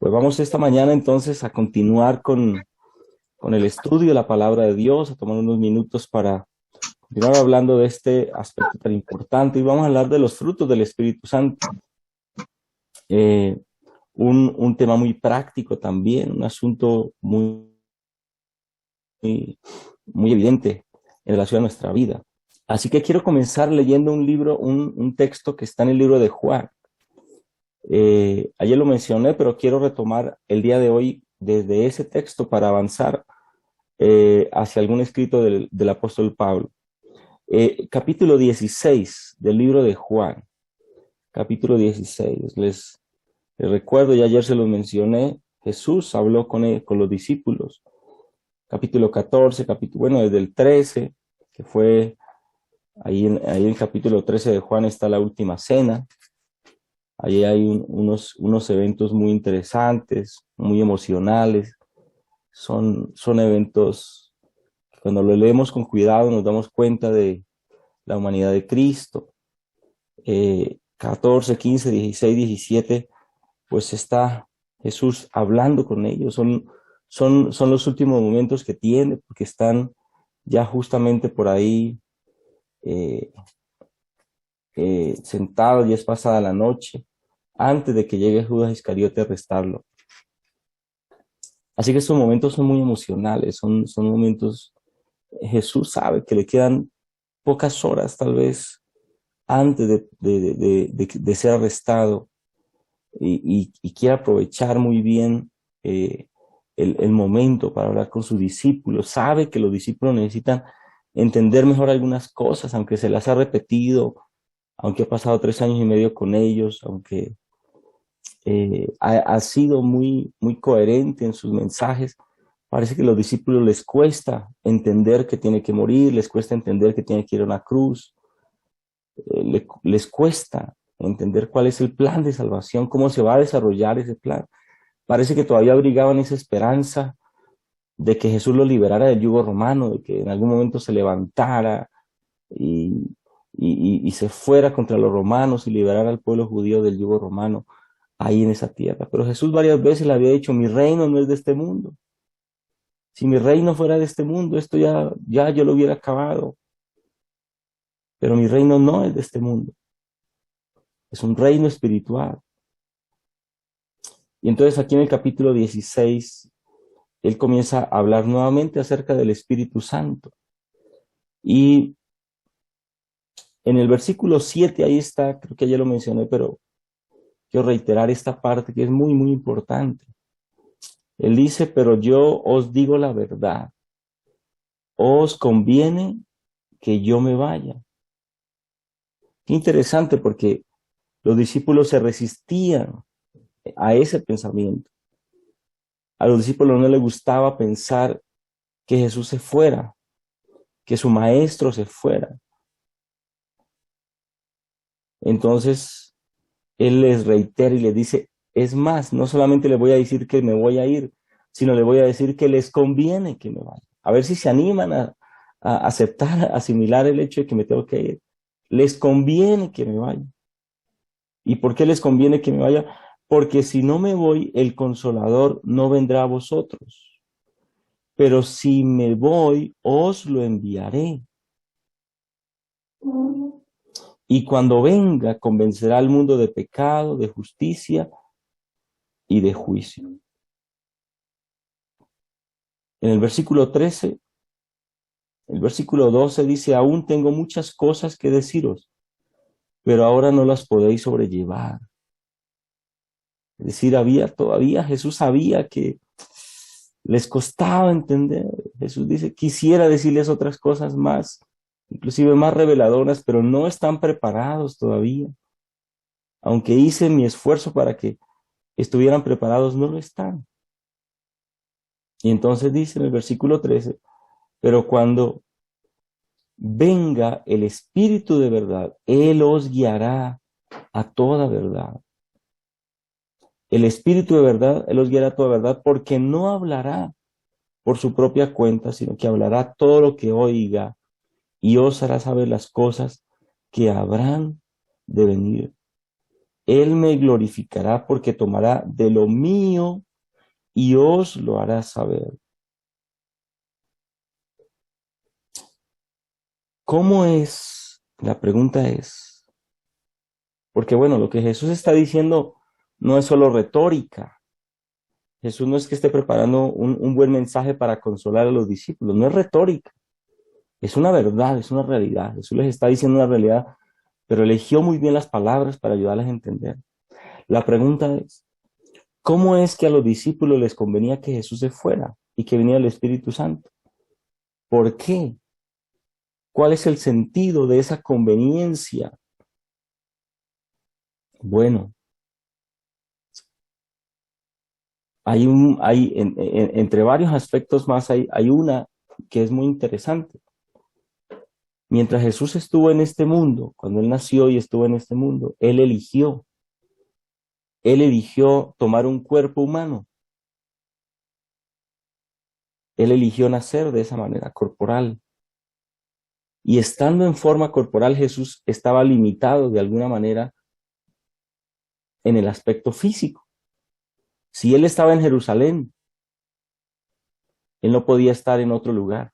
Pues vamos esta mañana entonces a continuar con el estudio de la palabra de Dios, a tomar unos minutos para continuar hablando de este aspecto tan importante y vamos a hablar de los frutos del Espíritu Santo. Eh, un tema muy práctico también, un asunto muy evidente en relación a nuestra vida. Así que quiero comenzar leyendo un libro, un texto que está en el libro de Juan. Ayer lo mencioné, pero quiero retomar el día de hoy desde ese texto para avanzar hacia algún escrito del apóstol Pablo. Capítulo 16 del libro de Juan. Capítulo 16. Les recuerdo, y ayer se los mencioné, Jesús habló con los discípulos. Capítulo 14, bueno, desde el 13, que fue ahí en el capítulo 13 de Juan está la última cena. Allí hay unos eventos muy interesantes, muy emocionales. Son eventos que cuando lo leemos con cuidado nos damos cuenta de la humanidad de Cristo. 14, 15, 16, 17, pues está Jesús hablando con ellos. Son los últimos momentos que tiene, porque están ya justamente por ahí eh, sentados, ya es pasada la noche, antes de que llegue Judas Iscariote a arrestarlo. Así que estos momentos son muy emocionales, son momentos, Jesús sabe que le quedan pocas horas tal vez antes de ser arrestado y quiere aprovechar muy bien el momento para hablar con sus discípulos. Sabe que los discípulos necesitan entender mejor algunas cosas, aunque se las ha repetido, aunque ha pasado 3 años y medio con ellos, aunque ha sido muy coherente en sus mensajes. Parece que a los discípulos les cuesta entender que tiene que morir, les cuesta entender que tiene que ir a una cruz, les cuesta entender cuál es el plan de salvación, cómo se va a desarrollar ese plan. Parece que todavía abrigaban esa esperanza de que Jesús los liberara del yugo romano, de que en algún momento se levantara y, y se fuera contra los romanos y liberara al pueblo judío del yugo romano ahí en esa tierra. Pero Jesús varias veces le había dicho: mi reino no es de este mundo. Si mi reino fuera de este mundo, esto ya yo lo hubiera acabado. Pero mi reino no es de este mundo. Es un reino espiritual. Y entonces aquí en el capítulo 16, él comienza a hablar nuevamente acerca del Espíritu Santo. Y en el versículo 7, ahí está, creo que ya lo mencioné, pero quiero reiterar esta parte que es muy importante. Él dice: pero yo os digo la verdad, os conviene que yo me vaya. Qué interesante, porque los discípulos se resistían a ese pensamiento. A los discípulos no les gustaba pensar que Jesús se fuera, que su maestro se fuera. Entonces, él les reitera y les dice: es más, no solamente les voy a decir que me voy a ir, sino les voy a decir que les conviene que me vaya. A ver si se animan a aceptar, a asimilar el hecho de que me tengo que ir. Les conviene que me vaya. ¿Y por qué les conviene que me vaya? Porque si no me voy, el Consolador no vendrá a vosotros. Pero si me voy, os lo enviaré. Y cuando venga, convencerá al mundo de pecado, de justicia y de juicio. En el versículo 13, el versículo 12 dice: aún tengo muchas cosas que deciros, pero ahora no las podéis sobrellevar. Es decir, Jesús sabía que les costaba entender. Jesús dice: quisiera decirles otras cosas más, inclusive más reveladoras, pero no están preparados todavía. Aunque hice mi esfuerzo para que estuvieran preparados, no lo están. Y entonces dice en el versículo 13: pero cuando venga el Espíritu de verdad, Él os guiará a toda verdad. El Espíritu de verdad, Él os guiará a toda verdad, porque no hablará por su propia cuenta, sino que hablará todo lo que oiga y os hará saber las cosas que habrán de venir. Él me glorificará porque tomará de lo mío y os lo hará saber. ¿Cómo es? La pregunta es, porque bueno, lo que Jesús está diciendo no es solo retórica. Jesús no es que esté preparando un buen mensaje para consolar a los discípulos, no es retórica, es una verdad, es una realidad. Jesús les está diciendo una realidad, pero eligió muy bien las palabras para ayudarles a entender. La pregunta es, ¿cómo es que a los discípulos les convenía que Jesús se fuera y que viniera el Espíritu Santo? ¿Por qué? ¿Cuál es el sentido de esa conveniencia? Bueno, entre varios aspectos más, hay una que es muy interesante. Mientras Jesús estuvo en este mundo, cuando Él nació y estuvo en este mundo, Él eligió tomar un cuerpo humano. Él eligió nacer de esa manera, corporal. Y estando en forma corporal, Jesús estaba limitado de alguna manera en el aspecto físico. Si Él estaba en Jerusalén, Él no podía estar en otro lugar.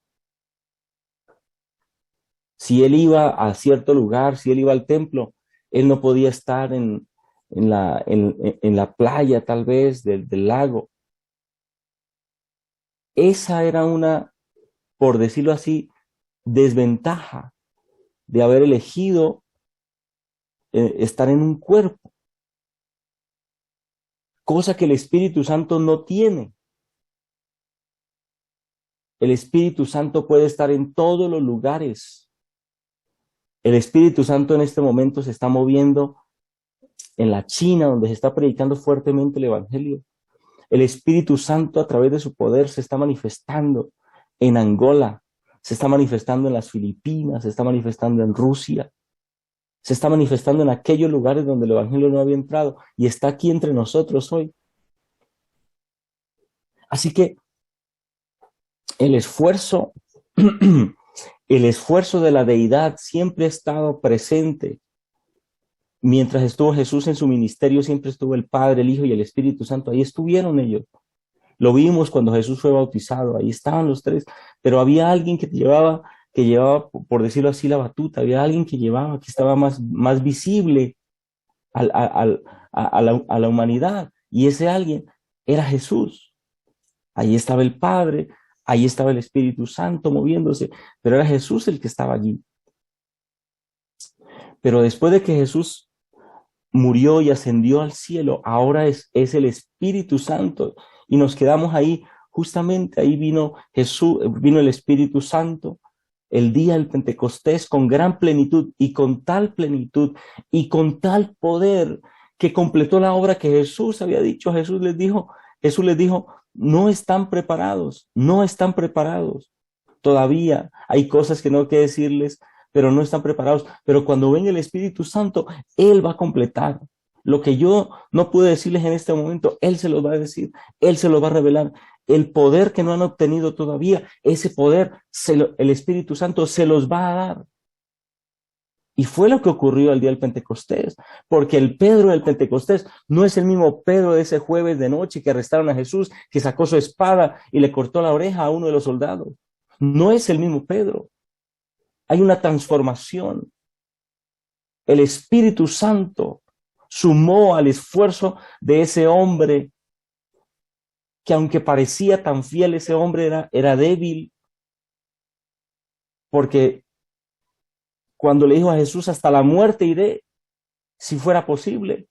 Si Él iba a cierto lugar, si Él iba al templo, Él no podía estar en la playa tal vez del lago. Esa era una, por decirlo así, desventaja de haber elegido estar en un cuerpo, cosa que el Espíritu Santo no tiene. El Espíritu Santo puede estar en todos los lugares. El Espíritu Santo en este momento se está moviendo en la China, donde se está predicando fuertemente el Evangelio. El Espíritu Santo a través de su poder se está manifestando en Angola, se está manifestando en las Filipinas, se está manifestando en Rusia, se está manifestando en aquellos lugares donde el Evangelio no había entrado y está aquí entre nosotros hoy. Así que el esfuerzo, el esfuerzo de la deidad siempre ha estado presente. Mientras estuvo Jesús en su ministerio, siempre estuvo el Padre, el Hijo y el Espíritu Santo. Ahí estuvieron ellos. Lo vimos cuando Jesús fue bautizado. Ahí estaban los tres. Pero había alguien que llevaba, por decirlo así, la batuta. Había alguien que llevaba, que estaba más visible a la humanidad. Y ese alguien era Jesús. Ahí estaba el Padre, ahí estaba el Espíritu Santo moviéndose, pero era Jesús el que estaba allí. Pero después de que Jesús murió y ascendió al cielo, ahora es el Espíritu Santo y nos quedamos ahí, justamente ahí vino Jesús, vino el Espíritu Santo el día del Pentecostés con gran plenitud y con tal plenitud y con tal poder que completó la obra que Jesús había dicho. Jesús les dijo, no están preparados, no están preparados. Todavía hay cosas que no hay que decirles, pero no están preparados. Pero cuando venga el Espíritu Santo, Él va a completar. Lo que yo no pude decirles en este momento, Él se los va a decir, Él se los va a revelar. El poder que no han obtenido todavía, ese poder, el Espíritu Santo se los va a dar. Y fue lo que ocurrió el día del Pentecostés, porque el Pedro del Pentecostés no es el mismo Pedro de ese jueves de noche que arrestaron a Jesús, que sacó su espada y le cortó la oreja a uno de los soldados. No es el mismo Pedro. Hay una transformación. El Espíritu Santo sumó al esfuerzo de ese hombre que aunque parecía tan fiel, ese hombre era débil, porque cuando le dijo a Jesús, hasta la muerte iré, si fuera posible,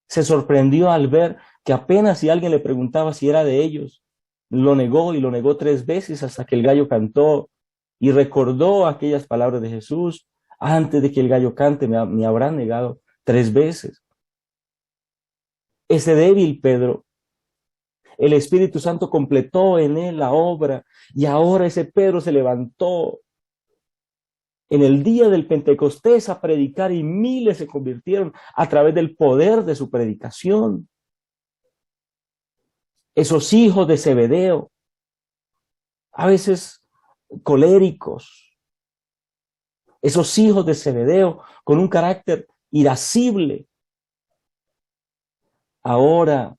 se sorprendió al ver que apenas si alguien le preguntaba si era de ellos, lo negó y lo negó 3 veces hasta que el gallo cantó y recordó aquellas palabras de Jesús, antes de que el gallo cante me habrán negado 3 veces. Ese débil Pedro, el Espíritu Santo completó en él la obra y ahora ese Pedro se levantó en el día del Pentecostés a predicar y miles se convirtieron a través del poder de su predicación. Esos hijos de Zebedeo, a veces coléricos, esos hijos de Zebedeo con un carácter irascible, ahora,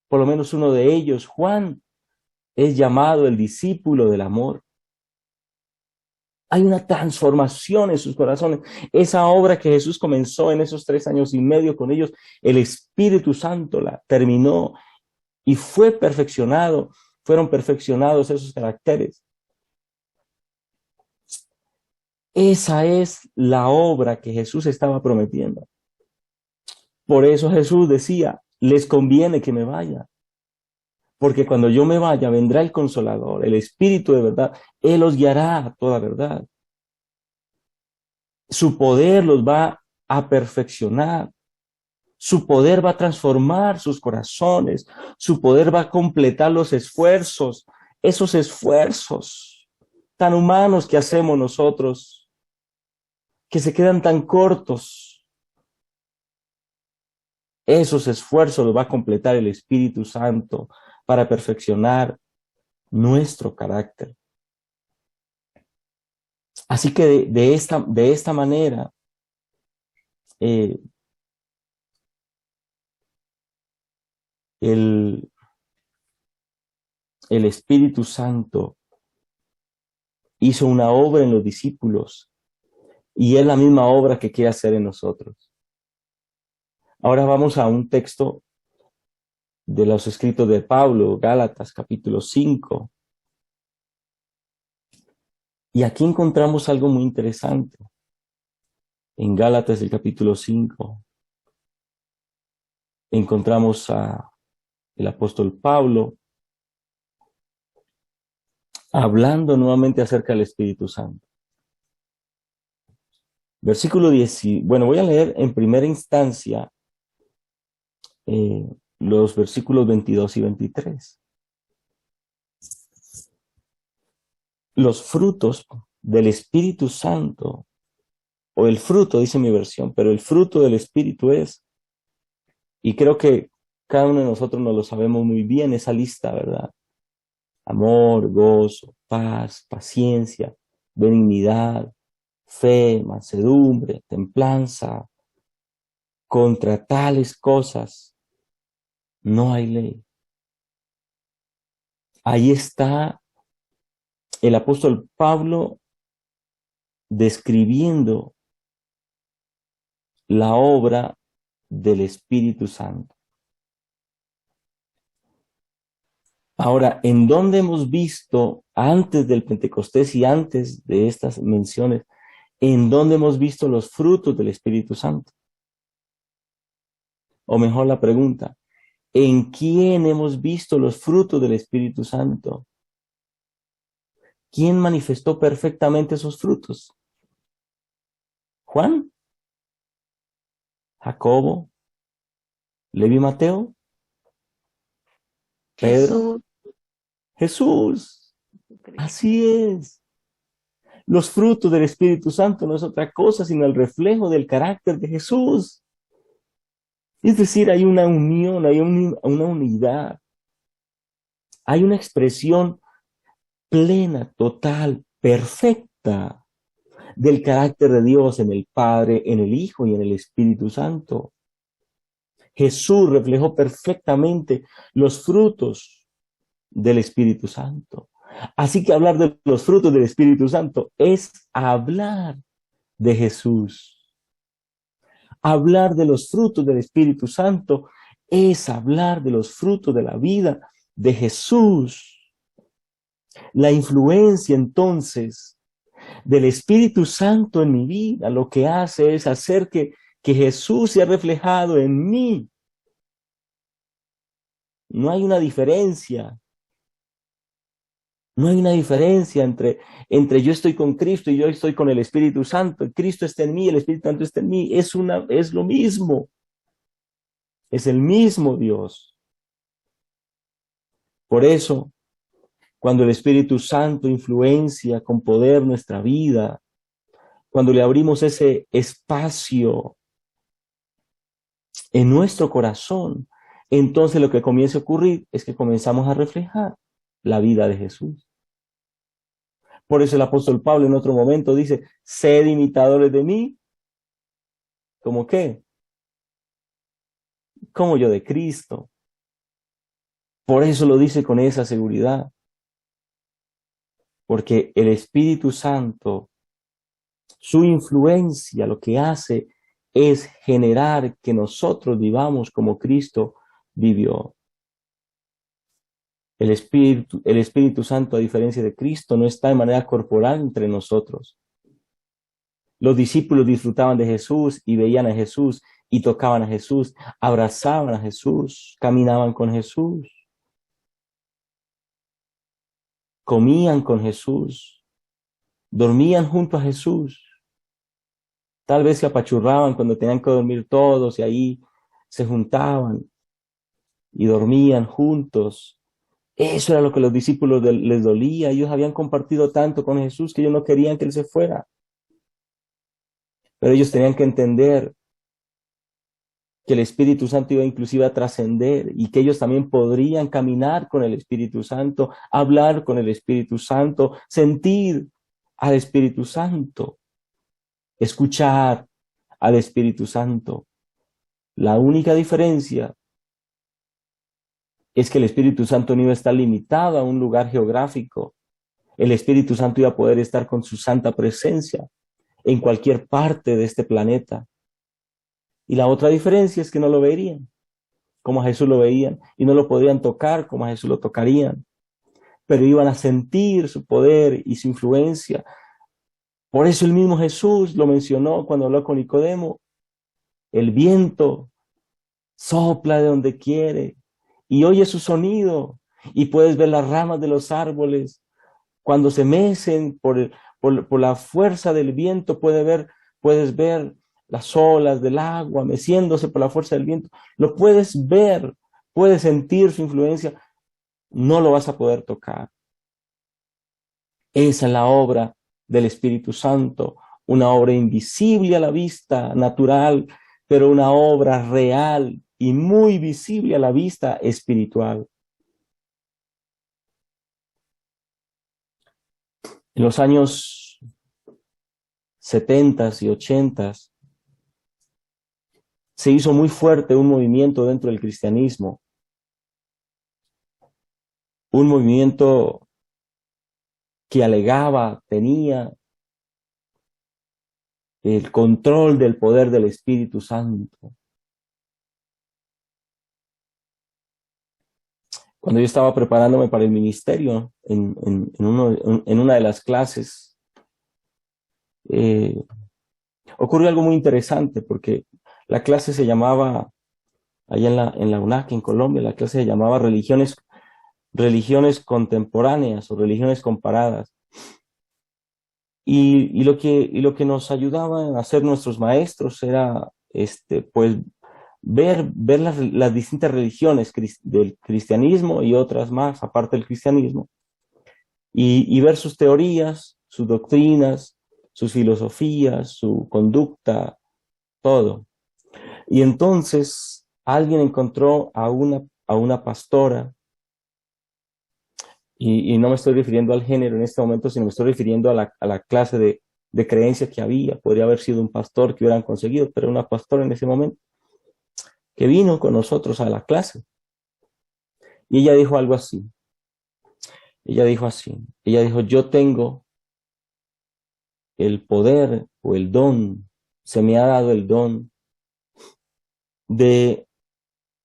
por lo menos uno de ellos, Juan, es llamado el discípulo del amor. Hay una transformación en sus corazones. Esa obra que Jesús comenzó en esos 3 años y medio con ellos, el Espíritu Santo la terminó y fue perfeccionado. Fueron perfeccionados esos caracteres. Esa es la obra que Jesús estaba prometiendo. Por eso Jesús decía, les conviene que me vaya. Porque cuando yo me vaya, vendrá el Consolador, el Espíritu de verdad. Él los guiará a toda verdad. Su poder los va a perfeccionar. Su poder va a transformar sus corazones. Su poder va a completar los esfuerzos. Esos esfuerzos tan humanos que hacemos nosotros, que se quedan tan cortos. Esos esfuerzos los va a completar el Espíritu Santo para perfeccionar nuestro carácter. Así que de esta manera, el, el Espíritu Santo hizo una obra en los discípulos y es la misma obra que quiere hacer en nosotros. Ahora vamos a un texto de los escritos de Pablo, Gálatas capítulo 5. Y aquí encontramos algo muy interesante. En Gálatas el capítulo 5 encontramos a el apóstol Pablo hablando nuevamente acerca del Espíritu Santo. Versículo 10, bueno, voy a leer en primera instancia los versículos 22 y 23. Los frutos del Espíritu Santo, o el fruto, dice mi versión, pero el fruto del Espíritu es, y creo que cada uno de nosotros nos lo sabemos muy bien, esa lista, ¿verdad? Amor, gozo, paz, paciencia, benignidad, fe, mansedumbre, templanza. Contra tales cosas no hay ley. Ahí está el apóstol Pablo describiendo la obra del Espíritu Santo. Ahora, ¿en dónde hemos visto antes del Pentecostés y antes de estas menciones, en dónde hemos visto los frutos del Espíritu Santo? O mejor la pregunta, ¿en quién hemos visto los frutos del Espíritu Santo? ¿Quién manifestó perfectamente esos frutos? ¿Juan? ¿Jacobo? ¿Levi, Mateo? ¿Pedro? Jesús. Así es. Los frutos del Espíritu Santo no es otra cosa sino el reflejo del carácter de Jesús. Es decir, hay una unión, hay una unidad, hay una expresión plena, total, perfecta del carácter de Dios en el Padre, en el Hijo y en el Espíritu Santo. Jesús reflejó perfectamente los frutos del Espíritu Santo. Así que hablar de los frutos del Espíritu Santo es hablar de Jesús. Hablar de los frutos del Espíritu Santo es hablar de los frutos de la vida de Jesús. La influencia entonces del Espíritu Santo en mi vida lo que hace es hacer que Jesús sea reflejado en mí. No hay una diferencia. No hay una diferencia entre yo estoy con Cristo y yo estoy con el Espíritu Santo. Cristo está en mí, el Espíritu Santo está en mí. Es lo mismo. Es el mismo Dios. Por eso, cuando el Espíritu Santo influencia con poder nuestra vida, cuando le abrimos ese espacio en nuestro corazón, entonces lo que comienza a ocurrir es que comenzamos a reflejar la vida de Jesús. Por eso el apóstol Pablo en otro momento dice, sed imitadores de mí. ¿Cómo qué? como yo de Cristo. Por eso lo dice con esa seguridad, porque el Espíritu Santo, su influencia lo que hace es generar que nosotros vivamos como Cristo vivió. El Espíritu Santo, a diferencia de Cristo, no está de manera corporal entre nosotros. Los discípulos disfrutaban de Jesús y veían a Jesús y tocaban a Jesús, abrazaban a Jesús, caminaban con Jesús, comían con Jesús, dormían junto a Jesús. Tal vez se apachurraban cuando tenían que dormir todos y ahí se juntaban y dormían juntos. Eso era lo que a los discípulos les dolía. Ellos habían compartido tanto con Jesús que ellos no querían que Él se fuera. Pero ellos tenían que entender que el Espíritu Santo iba inclusive a trascender y que ellos también podrían caminar con el Espíritu Santo, hablar con el Espíritu Santo, sentir al Espíritu Santo, escuchar al Espíritu Santo. La única diferencia es que el Espíritu Santo no iba a estar limitado a un lugar geográfico. El Espíritu Santo iba a poder estar con su santa presencia en cualquier parte de este planeta. Y la otra diferencia es que no lo verían como a Jesús lo veían y no lo podrían tocar como a Jesús lo tocarían, pero iban a sentir su poder y su influencia. Por eso el mismo Jesús lo mencionó cuando habló con Nicodemo. El viento sopla de donde quiere y oye su sonido y puedes ver las ramas de los árboles. Cuando se mecen por la fuerza del viento, puedes ver las olas del agua meciéndose por la fuerza del viento. Lo puedes ver, puedes sentir su influencia. No lo vas a poder tocar. Esa es la obra del Espíritu Santo, una obra invisible a la vista natural, pero una obra real y muy visible a la vista espiritual. En los años 70 y 80 se hizo muy fuerte un movimiento dentro del cristianismo, un movimiento que alegaba, tenía el control del poder del Espíritu Santo. Cuando yo estaba preparándome para el ministerio, en una de las clases, ocurrió algo muy interesante, porque la clase se llamaba, allá en la UNAC, en Colombia, la clase se llamaba religiones contemporáneas o religiones comparadas. Y lo que nos ayudaban a hacer nuestros maestros era, pues, ver las distintas religiones del cristianismo y otras más, aparte del cristianismo, y ver sus teorías, sus doctrinas, sus filosofías, su conducta, todo. Y entonces alguien encontró a una pastora, y no me estoy refiriendo al género en este momento, sino me estoy refiriendo a la clase de creencia que había. Podría haber sido un pastor que hubieran conseguido, pero una pastora en ese momento, que vino con nosotros a la clase. Y ella dijo algo así. Ella dijo, yo tengo el poder o el don, se me ha dado el don de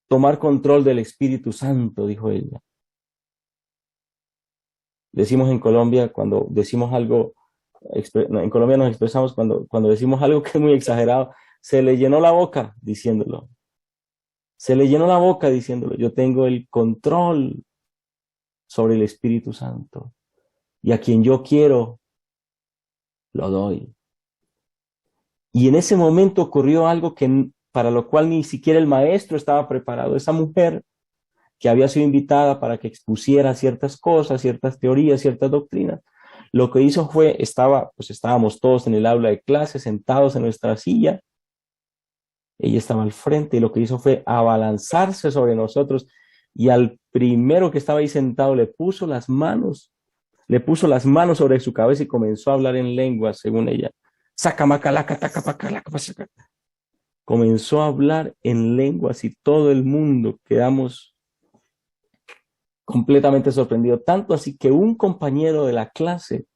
tomar control del Espíritu Santo, dijo ella. Decimos en Colombia, cuando decimos algo, en Colombia nos expresamos cuando decimos algo que es muy exagerado, se le llenó la boca diciéndolo. Se le llenó la boca diciéndolo. Yo tengo el control sobre el Espíritu Santo. Y a quien yo quiero, lo doy. Y en ese momento ocurrió algo para lo cual ni siquiera el maestro estaba preparado. Esa mujer que había sido invitada para que expusiera ciertas cosas, ciertas teorías, ciertas doctrinas, lo que hizo fue, estábamos todos en el aula de clase, sentados en nuestra silla, ella estaba al frente y lo que hizo fue abalanzarse sobre nosotros y al primero que estaba ahí sentado le puso las manos sobre su cabeza y comenzó a hablar en lenguas, según ella. comenzó a hablar en lenguas y todo el mundo quedamos completamente sorprendidos. Tanto así que un compañero de la clase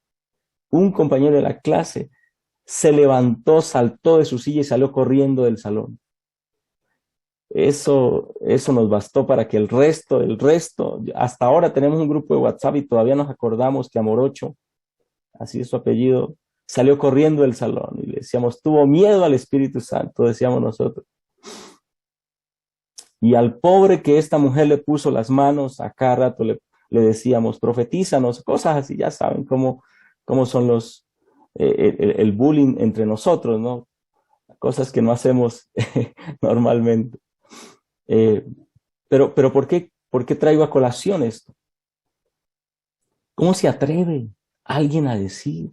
se levantó, saltó de su silla y salió corriendo del salón. Eso nos bastó para que el resto, hasta ahora tenemos un grupo de WhatsApp y todavía nos acordamos que Amorocho, así es su apellido, salió corriendo del salón y le decíamos, tuvo miedo al Espíritu Santo, decíamos nosotros. Y al pobre que esta mujer le puso las manos, a cada rato le decíamos, profetízanos, cosas así, ya saben cómo son el bullying entre nosotros, ¿no? Cosas que no hacemos normalmente. Eh, pero ¿por qué traigo a colación esto? ¿Cómo se atreve alguien a decir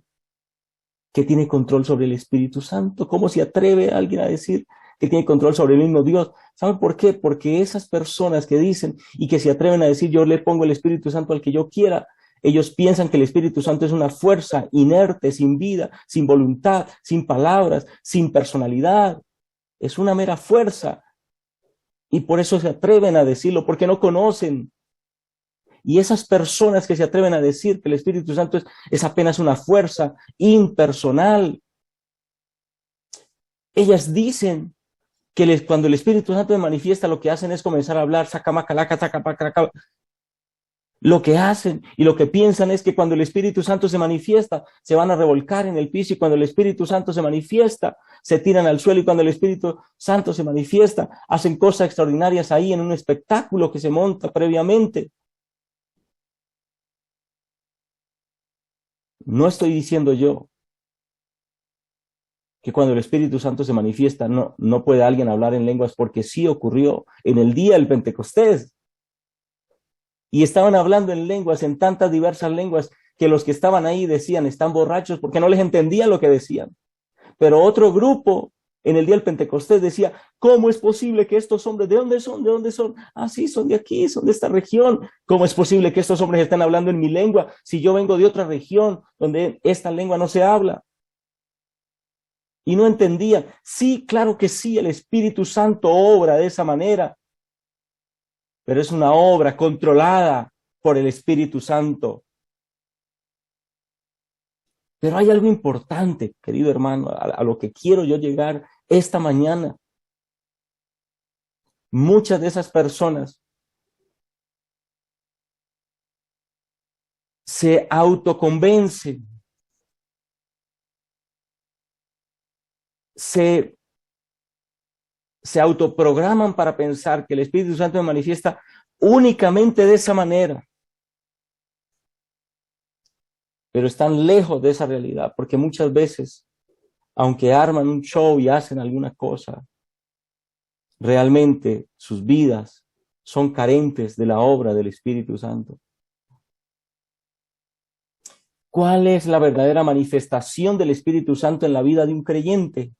que tiene control sobre el Espíritu Santo? ¿Cómo se atreve alguien a decir que tiene control sobre el mismo Dios? ¿Saben por qué? Porque esas personas que dicen y que se atreven a decir yo le pongo el Espíritu Santo al que yo quiera, ellos piensan que el Espíritu Santo es una fuerza inerte, sin vida, sin voluntad, sin palabras, sin personalidad. Es una mera fuerza. Y por eso se atreven a decirlo, porque no conocen. Y esas personas que se atreven a decir que el Espíritu Santo es apenas una fuerza impersonal, ellas dicen que cuando el Espíritu Santo se manifiesta, lo que hacen es comenzar a hablar, sacamacalaca, sacapacalaca. Lo que hacen y lo que piensan es que cuando el Espíritu Santo se manifiesta, se van a revolcar en el piso, y cuando el Espíritu Santo se manifiesta, se tiran al suelo, y cuando el Espíritu Santo se manifiesta, hacen cosas extraordinarias ahí en un espectáculo que se monta previamente. No estoy diciendo yo que cuando el Espíritu Santo se manifiesta, no puede alguien hablar en lenguas, porque sí ocurrió en el día del Pentecostés. Y estaban hablando en lenguas, en tantas diversas lenguas, que los que estaban ahí decían, están borrachos, porque no les entendía lo que decían. Pero otro grupo en el día del Pentecostés decía, ¿cómo es posible que estos hombres, ¿de dónde son? ¿De dónde son? Ah, sí, son de aquí, son de esta región. ¿Cómo es posible que estos hombres estén hablando en mi lengua si yo vengo de otra región donde esta lengua no se habla? Y no entendían. Sí, claro que sí, el Espíritu Santo obra de esa manera, pero es una obra controlada por el Espíritu Santo. Pero hay algo importante, querido hermano, a lo que quiero yo llegar esta mañana. Muchas de esas personas se autoconvencen, se, se autoprograman para pensar que el Espíritu Santo se manifiesta únicamente de esa manera, pero están lejos de esa realidad, porque muchas veces, aunque arman un show y hacen alguna cosa, realmente sus vidas son carentes de la obra del Espíritu Santo. ¿Cuál es la verdadera manifestación del Espíritu Santo en la vida de un creyente?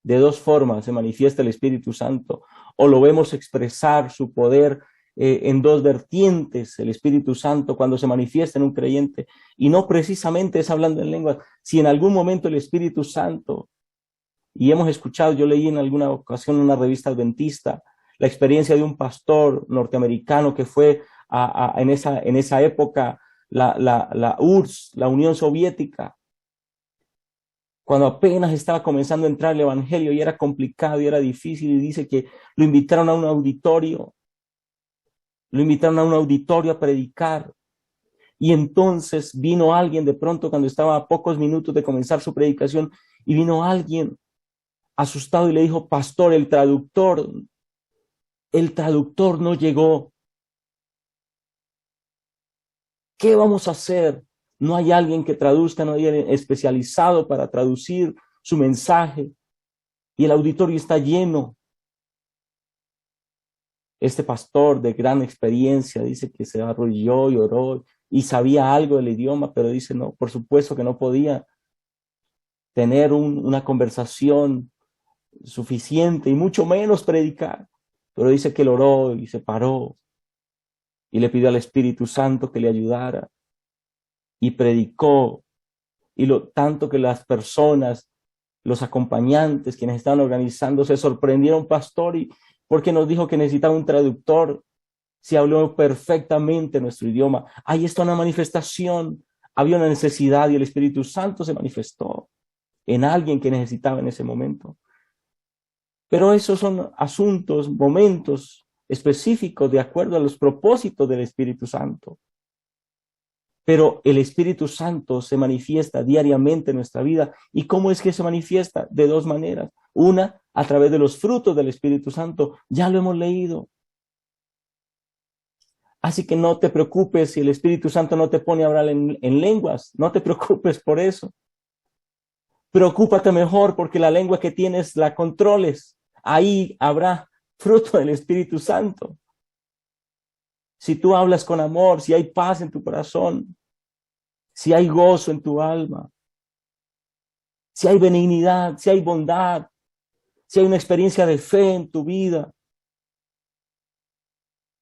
De dos formas se manifiesta el Espíritu Santo, o lo vemos expresar su poder en dos vertientes, el Espíritu Santo cuando se manifiesta en un creyente, y no precisamente es hablando en lenguas. Si en algún momento el Espíritu Santo, y hemos escuchado, yo leí en alguna ocasión en una revista adventista, la experiencia de un pastor norteamericano que fue en esa época la URSS, la Unión Soviética, cuando apenas estaba comenzando a entrar el evangelio y era complicado y era difícil, y dice que lo invitaron a un auditorio, a predicar. Y entonces vino alguien de pronto cuando estaba a pocos minutos de comenzar su predicación, y vino alguien asustado y le dijo, pastor, el traductor no llegó. ¿Qué vamos a hacer? No hay alguien que traduzca, no hay alguien especializado para traducir su mensaje, y el auditorio está lleno. Este pastor de gran experiencia dice que se arrodilló y oró y sabía algo del idioma, pero dice, no, por supuesto que no podía tener una conversación suficiente y mucho menos predicar. Pero dice que él oró y se paró y le pidió al Espíritu Santo que le ayudara, y predicó, y lo tanto que las personas Los acompañantes, quienes estaban organizando, se sorprendieron, pastor, y porque nos dijo que necesitaba un traductor, si habló perfectamente nuestro idioma. Ahí está una manifestación, había una necesidad y el Espíritu Santo se manifestó en alguien que necesitaba en ese momento. Pero esos son asuntos, momentos específicos de acuerdo a los propósitos del Espíritu Santo. Pero el Espíritu Santo se manifiesta diariamente en nuestra vida. ¿Y cómo es que se manifiesta? De dos maneras. Una, a través de los frutos del Espíritu Santo. Ya lo hemos leído. Así que no te preocupes si el Espíritu Santo no te pone a hablar en lenguas. No te preocupes por eso. Preocúpate mejor porque la lengua que tienes la controles. Ahí habrá fruto del Espíritu Santo. Si tú hablas con amor, si hay paz en tu corazón, si hay gozo en tu alma, si hay benignidad, si hay bondad, si hay una experiencia de fe en tu vida,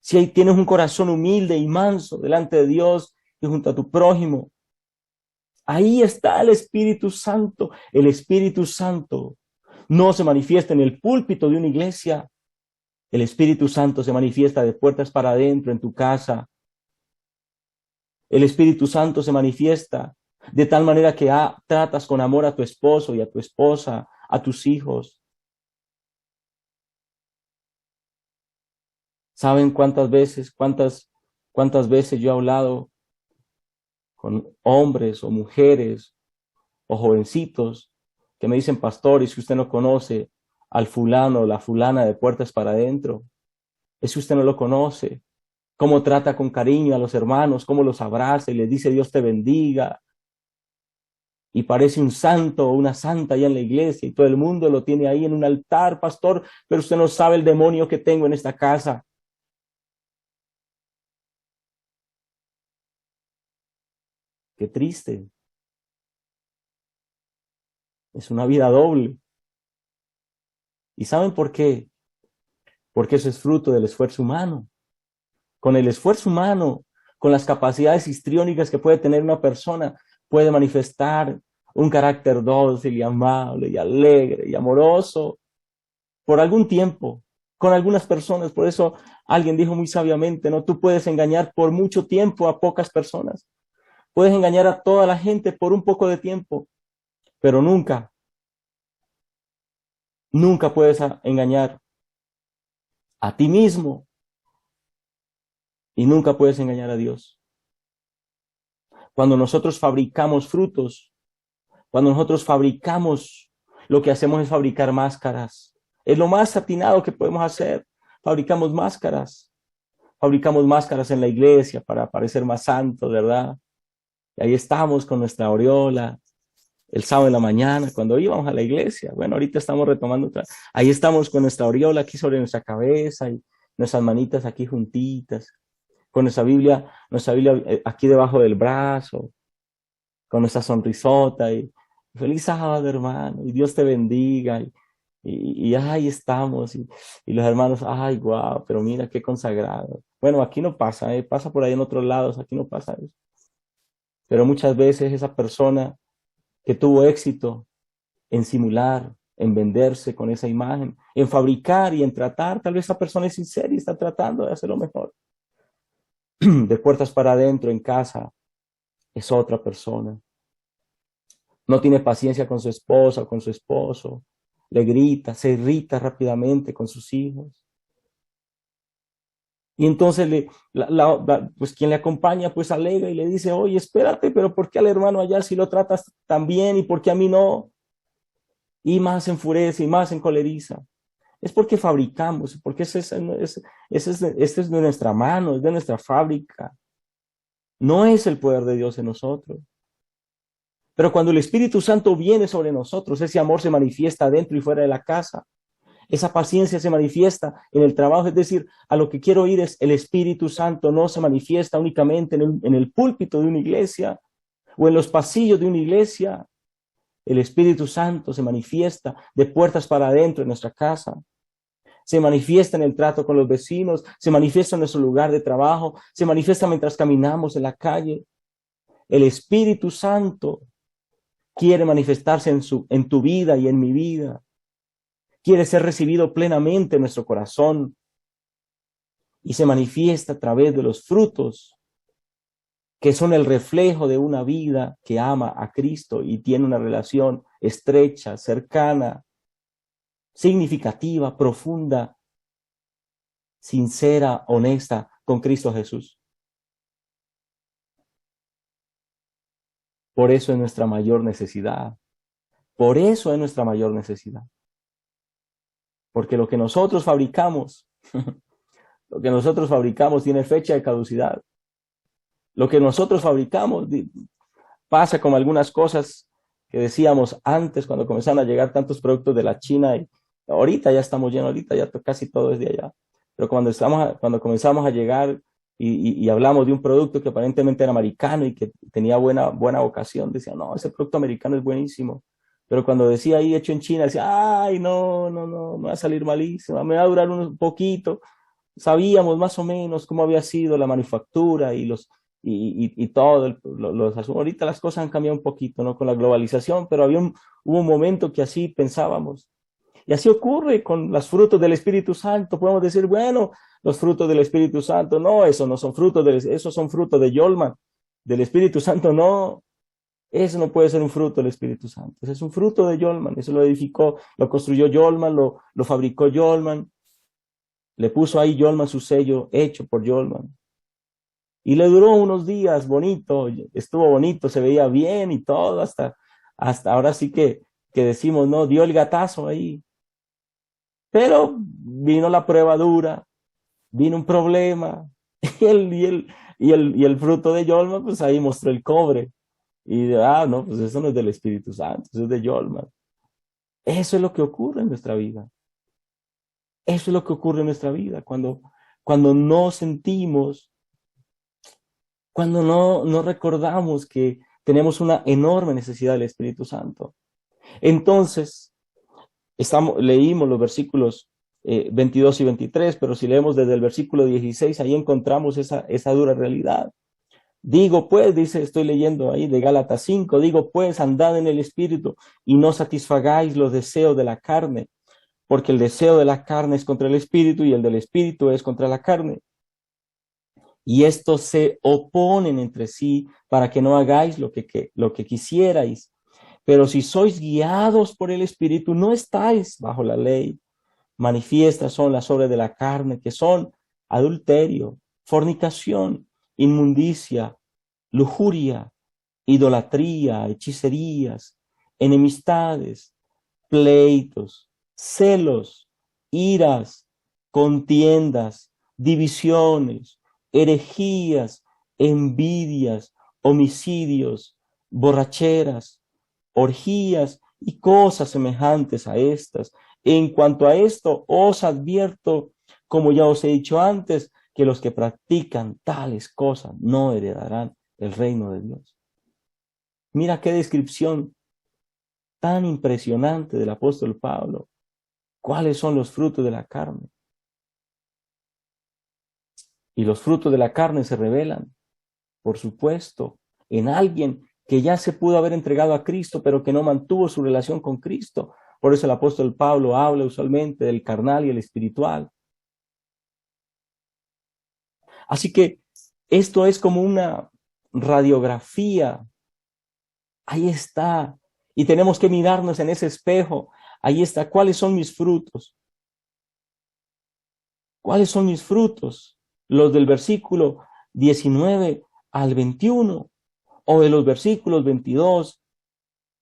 si tienes un corazón humilde y manso delante de Dios y junto a tu prójimo, ahí está el Espíritu Santo. El Espíritu Santo no se manifiesta en el púlpito de una iglesia. El Espíritu Santo se manifiesta de puertas para adentro en tu casa. El Espíritu Santo se manifiesta de tal manera que tratas con amor a tu esposo y a tu esposa, a tus hijos. ¿Saben cuántas veces yo he hablado con hombres o mujeres o jovencitos que me dicen, pastor, y si usted no conoce al fulano o la fulana de puertas para adentro, es que usted no lo conoce, cómo trata con cariño a los hermanos, cómo los abraza y les dice Dios te bendiga, y parece un santo o una santa allá en la iglesia y todo el mundo lo tiene ahí en un altar, pastor, pero usted no sabe el demonio que tengo en esta casa. Qué triste. Es una vida doble. ¿Y saben por qué? Porque eso es fruto del esfuerzo humano. Con el esfuerzo humano, con las capacidades histriónicas que puede tener una persona, puede manifestar un carácter dócil y amable y alegre y amoroso por algún tiempo, con algunas personas. Por eso alguien dijo muy sabiamente, ¿no? Tú puedes engañar por mucho tiempo a pocas personas. Puedes engañar a toda la gente por un poco de tiempo, pero nunca puedes engañar a ti mismo y nunca puedes engañar a Dios. Cuando nosotros fabricamos frutos, cuando nosotros fabricamos, lo que hacemos es fabricar máscaras. Es lo más atinado que podemos hacer. Fabricamos máscaras. Fabricamos máscaras en la iglesia para parecer más santos, ¿verdad? Y ahí estamos con nuestra aureola, el sábado en la mañana, cuando íbamos a la iglesia. Bueno, ahorita estamos retomando otra. Ahí estamos con nuestra aureola aquí sobre nuestra cabeza y nuestras manitas aquí juntitas, con nuestra Biblia aquí debajo del brazo, con nuestra sonrisota y feliz sábado, hermano, y Dios te bendiga. Y ahí estamos, y los hermanos, ay, guau, pero mira qué consagrado. Bueno, aquí no pasa, pasa por ahí en otros lados, aquí no pasa eso. Pero muchas veces esa persona que tuvo éxito en simular, en venderse con esa imagen, en fabricar y en tratar, tal vez esa persona es sincera y está tratando de hacer lo mejor. De puertas para adentro, en casa, es otra persona. No tiene paciencia con su esposa o con su esposo, le grita, se irrita rápidamente con sus hijos. Y entonces pues quien le acompaña pues alega y le dice, oye, espérate, pero ¿por qué al hermano allá si lo tratas tan bien y por qué a mí no? Y más se enfurece y más se encoleriza. Es porque fabricamos, porque esta es de nuestra mano, es de nuestra fábrica. No es el poder de Dios en nosotros. Pero cuando el Espíritu Santo viene sobre nosotros, ese amor se manifiesta dentro y fuera de la casa. Esa paciencia se manifiesta en el trabajo. Es decir, a lo que quiero ir es el Espíritu Santo no se manifiesta únicamente en el púlpito de una iglesia o en los pasillos de una iglesia. El Espíritu Santo se manifiesta de puertas para adentro en nuestra casa. Se manifiesta en el trato con los vecinos, se manifiesta en nuestro lugar de trabajo, se manifiesta mientras caminamos en la calle. El Espíritu Santo, quiere manifestarse en tu vida y en mi vida. Quiere ser recibido plenamente en nuestro corazón y se manifiesta a través de los frutos que son el reflejo de una vida que ama a Cristo y tiene una relación estrecha, cercana, significativa, profunda, sincera, honesta con Cristo Jesús. Por eso es nuestra mayor necesidad. Por eso es nuestra mayor necesidad. Porque lo que nosotros fabricamos, lo que nosotros fabricamos tiene fecha de caducidad. Lo que nosotros fabricamos pasa como algunas cosas que decíamos antes cuando comenzaron a llegar tantos productos de la China y ahorita ya estamos llenos, ahorita ya casi todo es de allá. Pero cuando comenzamos a llegar y hablamos de un producto que aparentemente era americano y que tenía buena vocación, decía, no, ese producto americano es buenísimo. Pero cuando decía ahí hecho en China, decía, ay, no, me va a salir malísimo, me va a durar un poquito. Sabíamos más o menos cómo había sido la manufactura y todo los asuntos. Ahorita las cosas han cambiado un poquito, ¿no? Con la globalización, pero hubo un momento que así pensábamos. Y así ocurre con los frutos del Espíritu Santo. Podemos decir, bueno, los frutos del Espíritu Santo, no, esos no son frutos, esos son frutos de Yolman. Del Espíritu Santo, no. Eso no puede ser un fruto del Espíritu Santo. Ese es un fruto de Yolman. Eso lo edificó, lo construyó Yolman, lo fabricó Yolman. Le puso ahí Yolman su sello, hecho por Yolman. Y le duró unos días bonito, estuvo bonito, se veía bien y todo, hasta ahora sí que decimos, no, dio el gatazo ahí. Pero vino la prueba dura, vino un problema, y el fruto de Yolman, pues ahí mostró el cobre. Y no, pues eso no es del Espíritu Santo, eso es de Yolman. Eso es lo que ocurre en nuestra vida. Eso es lo que ocurre en nuestra vida, cuando no sentimos, cuando no recordamos que tenemos una enorme necesidad del Espíritu Santo. Entonces, leímos los versículos 22 y 23, pero si leemos desde el versículo 16, ahí encontramos esa dura realidad. Digo pues, estoy leyendo ahí de Gálatas 5, digo pues, andad en el Espíritu y no satisfagáis los deseos de la carne, porque el deseo de la carne es contra el Espíritu y el del Espíritu es contra la carne. Y estos se oponen entre sí para que no hagáis lo que quisierais. Pero si sois guiados por el Espíritu, no estáis bajo la ley. Manifiestas son las obras de la carne, que son adulterio, fornicación, inmundicia, lujuria, idolatría, hechicerías, enemistades, pleitos, celos, iras, contiendas, divisiones, herejías, envidias, homicidios, borracheras, orgías y cosas semejantes a estas. En cuanto a esto, os advierto, como ya os he dicho antes, que los que practican tales cosas no heredarán el reino de Dios. Mira qué descripción tan impresionante del apóstol Pablo. ¿Cuáles son los frutos de la carne? Y los frutos de la carne se revelan, por supuesto, en alguien que ya se pudo haber entregado a Cristo, pero que no mantuvo su relación con Cristo. Por eso el apóstol Pablo habla usualmente del carnal y el espiritual. Así que esto es como una radiografía. Ahí está. Y tenemos que mirarnos en ese espejo. Ahí está. ¿Cuáles son mis frutos? ¿Cuáles son mis frutos? Los del versículo 19 al 21 o de los versículos 22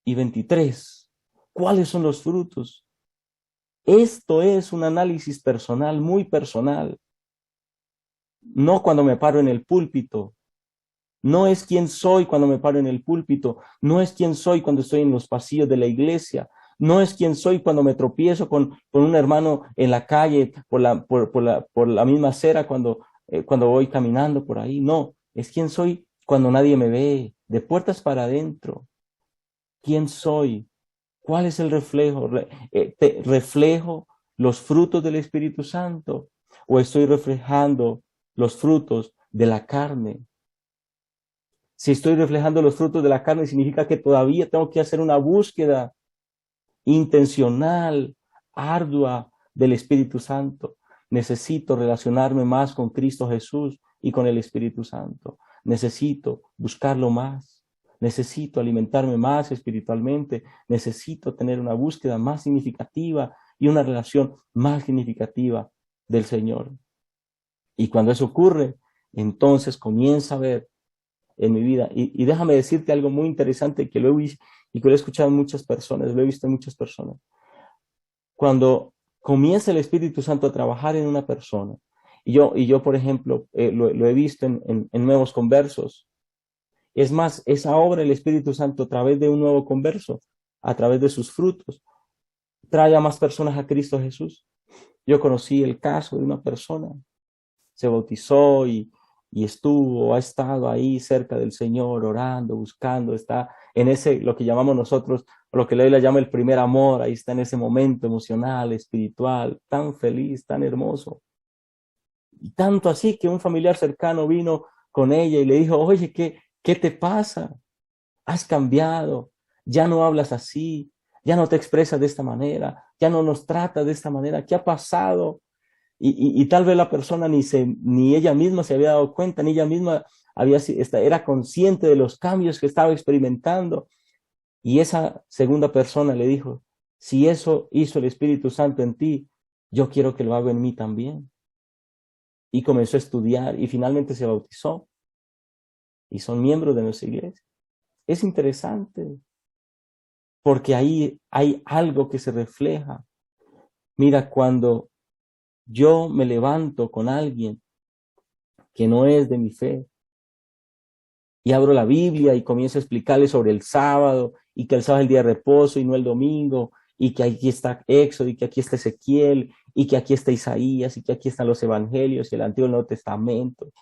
y 23. ¿Cuáles son los frutos? Esto es un análisis personal, muy personal. No cuando me paro en el púlpito. No es quién soy cuando me paro en el púlpito. No es quién soy cuando estoy en los pasillos de la iglesia. No es quién soy cuando me tropiezo con un hermano en la calle por la misma acera cuando voy caminando por ahí. No, es quién soy cuando nadie me ve, de puertas para adentro. ¿Quién soy? ¿Cuál es el reflejo? ¿Reflejo los frutos del Espíritu Santo o estoy reflejando los frutos de la carne? Si estoy reflejando los frutos de la carne, significa que todavía tengo que hacer una búsqueda intencional, ardua del Espíritu Santo. Necesito relacionarme más con Cristo Jesús y con el Espíritu Santo. Necesito buscarlo más. Necesito alimentarme más espiritualmente. Necesito tener una búsqueda más significativa y una relación más significativa del Señor. Y cuando eso ocurre, entonces comienza a ver en mi vida. Y déjame decirte algo muy interesante que lo he visto y que lo he escuchado en muchas personas, lo he visto en muchas personas. Cuando comienza el Espíritu Santo a trabajar en una persona, y yo por ejemplo, lo he visto en nuevos conversos. Es más, esa obra del Espíritu Santo a través de un nuevo converso, a través de sus frutos, trae a más personas a Cristo Jesús. Yo conocí el caso de una persona, se bautizó y ha estado ahí cerca del Señor, orando, buscando, está en ese, lo que llamamos nosotros, lo que la Biblia llama el primer amor, ahí está en ese momento emocional, espiritual, tan feliz, tan hermoso. Y tanto así que un familiar cercano vino con ella y le dijo, oye, ¿qué te pasa? Has cambiado, ya no hablas así, ya no te expresas de esta manera, ya no nos tratas de esta manera, ¿qué ha pasado? Y tal vez la persona ni ella misma se había dado cuenta, ni ella misma era consciente de los cambios que estaba experimentando. Y esa segunda persona le dijo, si eso hizo el Espíritu Santo en ti, yo quiero que lo haga en mí también. Y comenzó a estudiar y finalmente se bautizó. Y son miembros de nuestra iglesia. Es interesante, porque ahí hay algo que se refleja. Mira, cuando yo me levanto con alguien que no es de mi fe y abro la Biblia y comienzo a explicarle sobre el sábado y que el sábado es el día de reposo y no el domingo y que aquí está Éxodo y que aquí está Ezequiel y que aquí está Isaías y que aquí están los evangelios y el Antiguo y el Nuevo Testamento.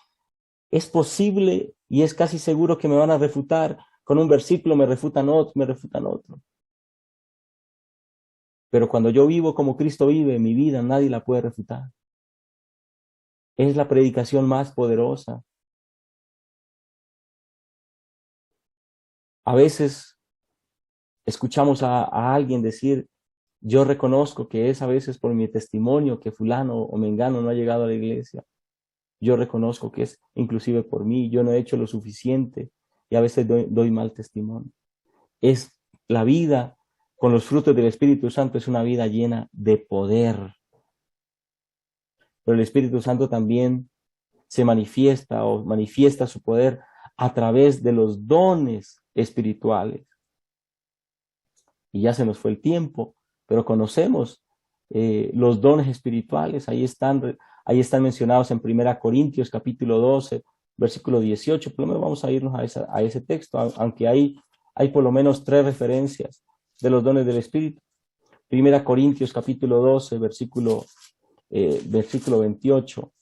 Es posible y es casi seguro que me van a refutar con un versículo, me refutan otro, me refutan otro. Pero cuando yo vivo como Cristo vive, mi vida nadie la puede refutar. Es la predicación más poderosa. A veces escuchamos a alguien decir, yo reconozco que es a veces por mi testimonio que fulano o mengano no ha llegado a la iglesia. Yo reconozco que es inclusive por mí, yo no he hecho lo suficiente y a veces doy mal testimonio. Es la vida con los frutos del Espíritu Santo, es una vida llena de poder. Pero el Espíritu Santo también se manifiesta su poder a través de los dones espirituales. Y ya se nos fue el tiempo, pero conocemos los dones espirituales, ahí están mencionados en 1 Corintios capítulo 12, versículo 18, por lo menos vamos a irnos a ese texto, aunque hay por lo menos 3 referencias de los dones del Espíritu. 1 Corintios capítulo 12, versículo 28,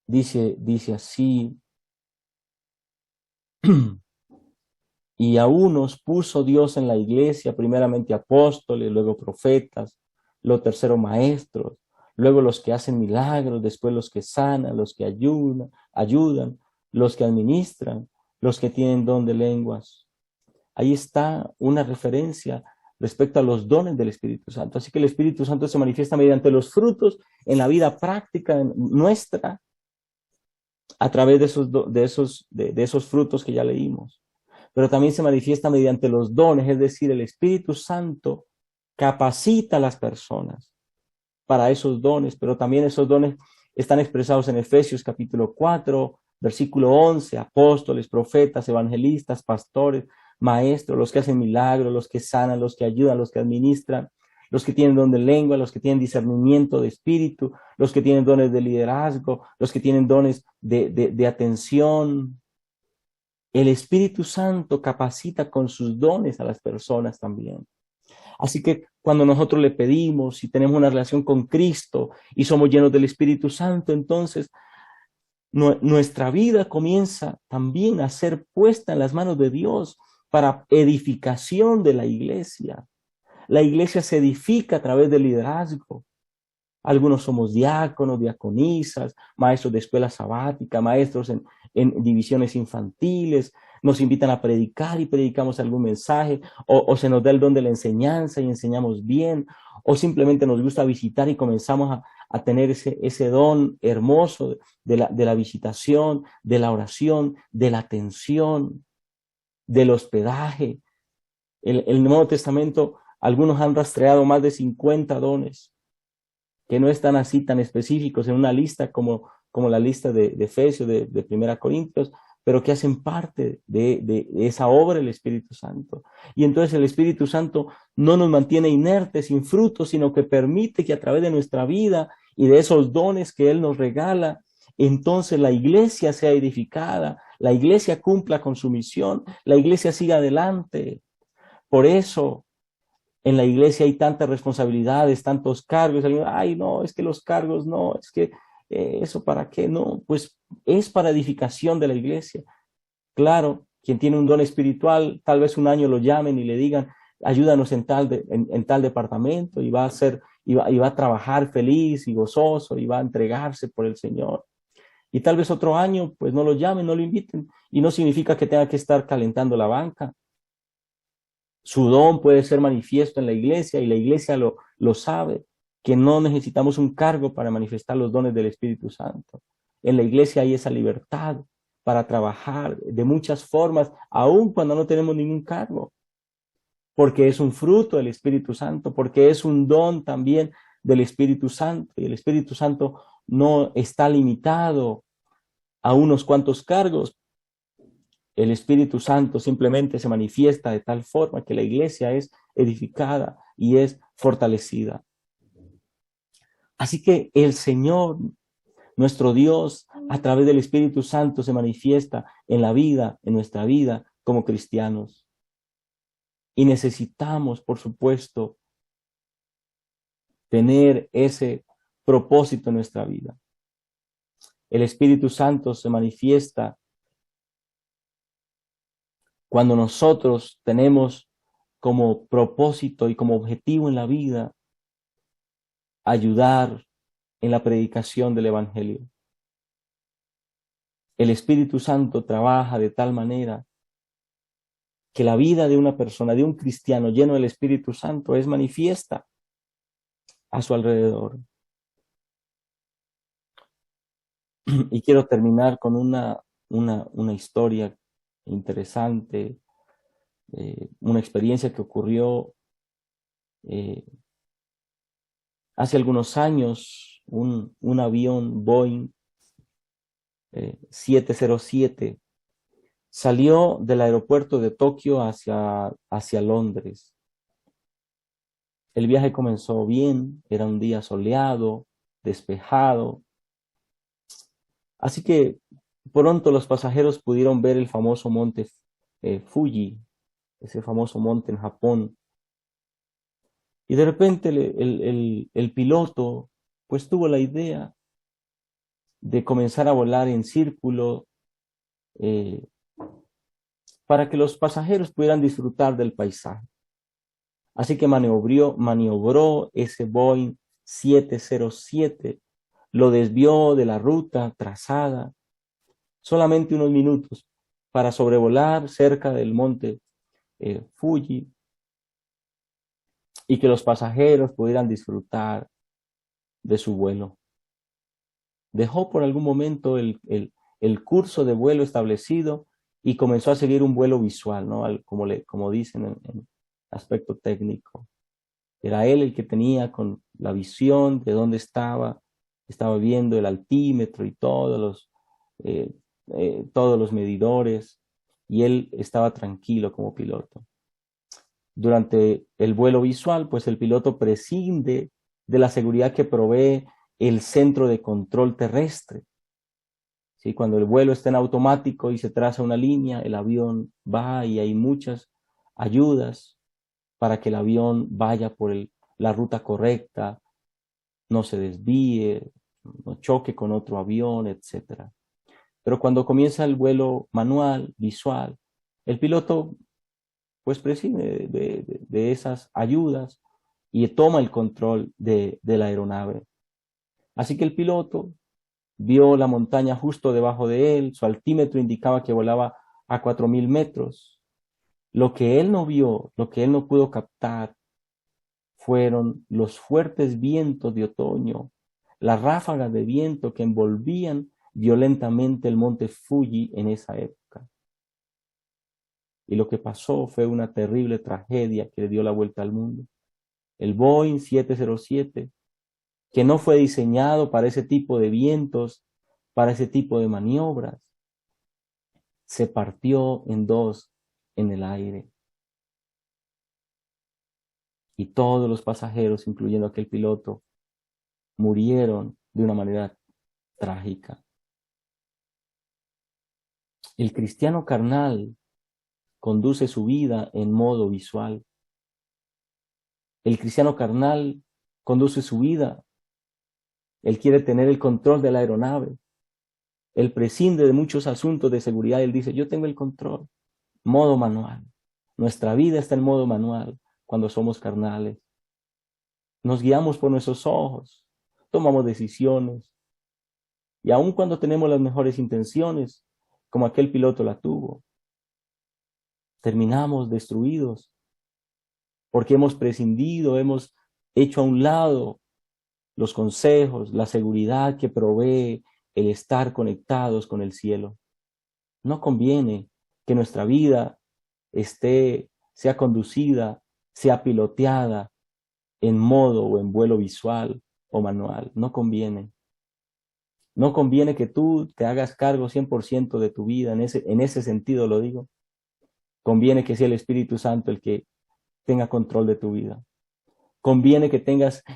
dice así, y a unos puso Dios en la iglesia, primeramente apóstoles, luego profetas, los terceros maestros, luego los que hacen milagros, después los que sanan, los que ayudan, los que administran, los que tienen don de lenguas. Ahí está una referencia respecto a los dones del Espíritu Santo. Así que el Espíritu Santo se manifiesta mediante los frutos en la vida práctica nuestra, a través de esos frutos que ya leímos. Pero también se manifiesta mediante los dones, es decir, el Espíritu Santo capacita a las personas para esos dones, pero también esos dones están expresados en Efesios capítulo 4, versículo 11, apóstoles, profetas, evangelistas, pastores, maestros, los que hacen milagros, los que sanan, los que ayudan, los que administran, los que tienen don de lengua, los que tienen discernimiento de espíritu, los que tienen dones de liderazgo, los que tienen dones de atención. El Espíritu Santo capacita con sus dones a las personas también. Así que cuando nosotros le pedimos y tenemos una relación con Cristo y somos llenos del Espíritu Santo, entonces nuestra vida comienza también a ser puesta en las manos de Dios para edificación de la iglesia. La iglesia se edifica a través del liderazgo. Algunos somos diáconos, diaconisas, maestros de escuela sabática, maestros en divisiones infantiles, nos invitan a predicar y predicamos algún mensaje, o se nos da el don de la enseñanza y enseñamos bien, o simplemente nos gusta visitar y comenzamos a tener ese don hermoso de la visitación, de la oración, de la atención, del hospedaje. El Nuevo Testamento, algunos han rastreado más de 50 dones que no están así tan específicos en una lista como la lista de Efesios, de Primera Corintios, pero que hacen parte de esa obra del Espíritu Santo. Y entonces el Espíritu Santo no nos mantiene inertes, sin frutos, sino que permite que a través de nuestra vida y de esos dones que Él nos regala, entonces la iglesia sea edificada, la iglesia cumpla con su misión, la iglesia siga adelante. Por eso en la iglesia hay tantas responsabilidades, tantos cargos. Ay, no, es que los cargos no, es que eso para qué, no, pues es para edificación de la iglesia. Claro, quien tiene un don espiritual, tal vez un año lo llamen y le digan, ayúdanos en tal departamento, y va a ser, y va a trabajar feliz y gozoso y va a entregarse por el Señor. Y tal vez otro año, pues no lo llamen, no lo inviten, y no significa que tenga que estar calentando la banca. Su don puede ser manifiesto en la iglesia y la iglesia lo sabe, que no necesitamos un cargo para manifestar los dones del Espíritu Santo. En la iglesia hay esa libertad para trabajar de muchas formas, aun cuando no tenemos ningún cargo, porque es un fruto del Espíritu Santo, porque es un don también del Espíritu Santo, y el Espíritu Santo no está limitado a unos cuantos cargos. El Espíritu Santo simplemente se manifiesta de tal forma que la iglesia es edificada y es fortalecida. Así que el Señor, nuestro Dios, a través del Espíritu Santo se manifiesta en la vida, en nuestra vida como cristianos. Y necesitamos, por supuesto, tener ese propósito en nuestra vida. El Espíritu Santo se manifiesta cuando nosotros tenemos como propósito y como objetivo en la vida ayudar en la predicación del Evangelio. El Espíritu Santo trabaja de tal manera que la vida de una persona, de un cristiano lleno del Espíritu Santo, es manifiesta a su alrededor. Y quiero terminar con una historia interesante, una experiencia que ocurrió hace algunos años. Un avión Boeing 707 salió del aeropuerto de Tokio hacia Londres. El viaje comenzó bien, era un día soleado, despejado. Así que pronto los pasajeros pudieron ver el famoso monte Fuji, ese famoso monte en Japón. Y de repente el piloto pues tuvo la idea de comenzar a volar en círculo para que los pasajeros pudieran disfrutar del paisaje. Así que maniobró ese Boeing 707, lo desvió de la ruta trazada, solamente unos minutos, para sobrevolar cerca del monte Fuji y que los pasajeros pudieran disfrutar de su vuelo. Dejó por algún momento el curso de vuelo establecido y comenzó a seguir un vuelo visual, ¿no? Como dicen en aspecto técnico. Era él el que tenía con la visión de dónde estaba viendo el altímetro y todos los medidores, y él estaba tranquilo como piloto. Durante el vuelo visual, pues el piloto prescinde de la seguridad que provee el centro de control terrestre. ¿Sí? Cuando el vuelo está en automático y se traza una línea, el avión va y hay muchas ayudas para que el avión vaya por la ruta correcta, no se desvíe, no choque con otro avión, etc. Pero cuando comienza el vuelo manual, visual, el piloto pues prescinde de esas ayudas y toma el control de la aeronave. Así que el piloto vio la montaña justo debajo de él, su altímetro indicaba que volaba a 4.000 metros. Lo que él no vio, lo que él no pudo captar, fueron los fuertes vientos de otoño, las ráfagas de viento que envolvían violentamente el monte Fuji en esa época. Y lo que pasó fue una terrible tragedia que le dio la vuelta al mundo. El Boeing 707, que no fue diseñado para ese tipo de vientos, para ese tipo de maniobras, se partió en dos en el aire. Y todos los pasajeros, incluyendo aquel piloto, murieron de una manera trágica. El cristiano carnal conduce su vida en modo visual. El cristiano carnal conduce su vida. Él quiere tener el control de la aeronave. Él prescinde de muchos asuntos de seguridad. Él dice, yo tengo el control. Modo manual. Nuestra vida está en modo manual cuando somos carnales. Nos guiamos por nuestros ojos. Tomamos decisiones. Y aun cuando tenemos las mejores intenciones, como aquel piloto la tuvo, terminamos destruidos porque hemos prescindido, hemos hecho a un lado los consejos, la seguridad que provee el estar conectados con el cielo. No conviene que nuestra vida sea conducida, sea piloteada en modo o en vuelo visual o manual. No conviene. No conviene que tú te hagas cargo 100% de tu vida, en ese sentido lo digo. Conviene que sea el Espíritu Santo el que tenga control de tu vida. Conviene que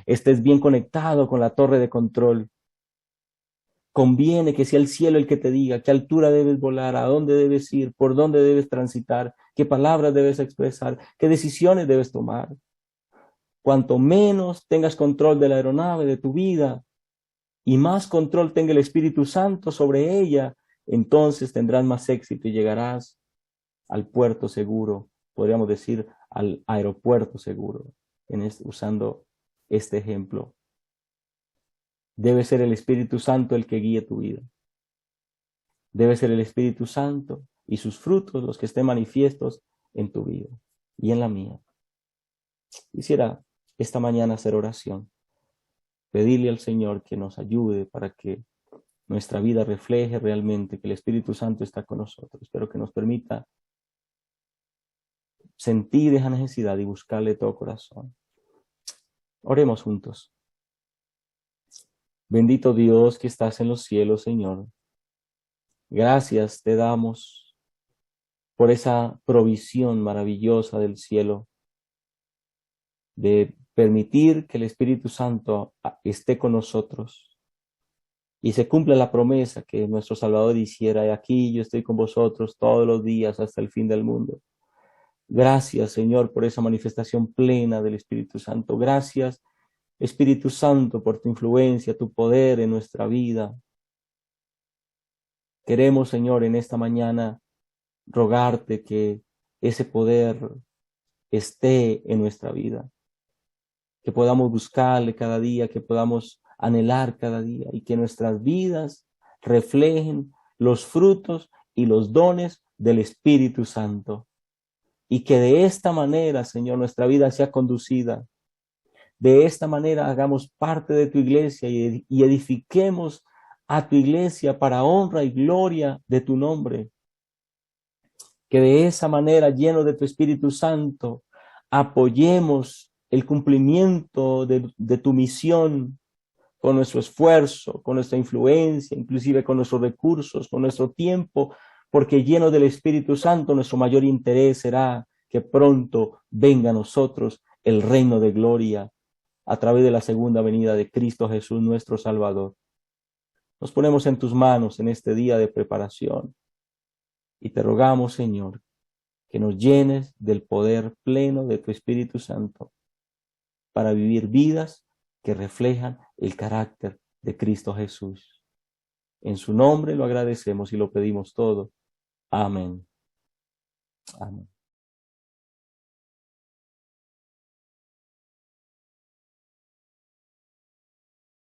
estés bien conectado con la torre de control. Conviene que sea el cielo el que te diga qué altura debes volar, a dónde debes ir, por dónde debes transitar, qué palabras debes expresar, qué decisiones debes tomar. Cuanto menos tengas control de la aeronave, de tu vida, y más control tenga el Espíritu Santo sobre ella, entonces tendrás más éxito y llegarás al puerto seguro, podríamos decir al aeropuerto seguro, usando este ejemplo. Debe ser el Espíritu Santo el que guíe tu vida. Debe ser el Espíritu Santo y sus frutos los que estén manifiestos en tu vida y en la mía. Quisiera esta mañana hacer oración, pedirle al Señor que nos ayude para que nuestra vida refleje realmente que el Espíritu Santo está con nosotros, pero que nos permita sentir esa necesidad y buscarle todo corazón. Oremos juntos. Bendito Dios que estás en los cielos, Señor. Gracias te damos por esa provisión maravillosa del cielo de permitir que el Espíritu Santo esté con nosotros y se cumpla la promesa que nuestro Salvador hiciera. Y aquí yo estoy con vosotros todos los días hasta el fin del mundo. Gracias, Señor, por esa manifestación plena del Espíritu Santo. Gracias, Espíritu Santo, por tu influencia, tu poder en nuestra vida. Queremos, Señor, en esta mañana rogarte que ese poder esté en nuestra vida, que podamos buscarle cada día, que podamos anhelar cada día y que nuestras vidas reflejen los frutos y los dones del Espíritu Santo. Y que de esta manera, Señor, nuestra vida sea conducida. De esta manera hagamos parte de tu iglesia y edifiquemos a tu iglesia para honra y gloria de tu nombre. Que de esa manera, lleno de tu Espíritu Santo, apoyemos el cumplimiento de tu misión con nuestro esfuerzo, con nuestra influencia, inclusive con nuestros recursos, con nuestro tiempo, porque lleno del Espíritu Santo, nuestro mayor interés será que pronto venga a nosotros el reino de gloria a través de la segunda venida de Cristo Jesús, nuestro Salvador. Nos ponemos en tus manos en este día de preparación y te rogamos, Señor, que nos llenes del poder pleno de tu Espíritu Santo para vivir vidas que reflejan el carácter de Cristo Jesús. En su nombre lo agradecemos y lo pedimos todo. Amén. Amén.